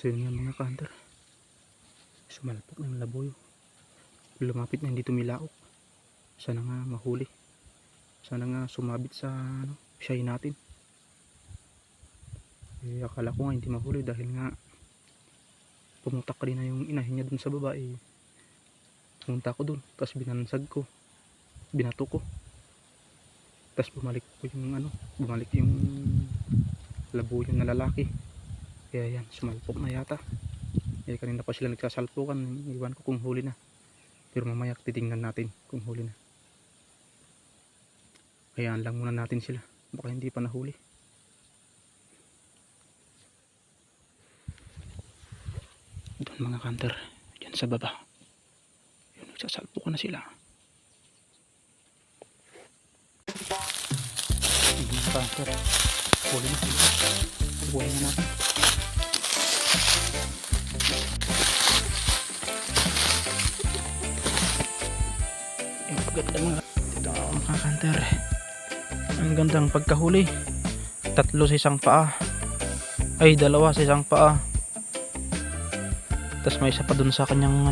So yun nga mga ka-hunter, sumalpok na yung labuyo, lumapit na, hindi tumilaok. Sana nga mahuli, sana nga sumabit sa shy natin. Akala ko nga hindi mahuli dahil nga pumutak rin na yung inahin niya dun sa baba. Pumunta ko dun, tapos binansag ko, binato ko, tapos bumalik yung labuyo na lalaki. Kaya yan, sumalpok na yata. Kanina pa sila nagsasalpukan, iwan ko kung huli na, pero mamaya titingnan natin kung huli na. Hayaan lang muna natin sila, baka hindi pa nahuli. Doon mga hunter, dyan sa baba, yun, nagsasalpukan na sila. Mga hunter, huli na sila, huli na natin. Ganda mga ito mga hunter, ang gandang pagkahuli. 3 sa isang paa, ay 2 sa isang paa, tapos may isa pa dun sa kanyang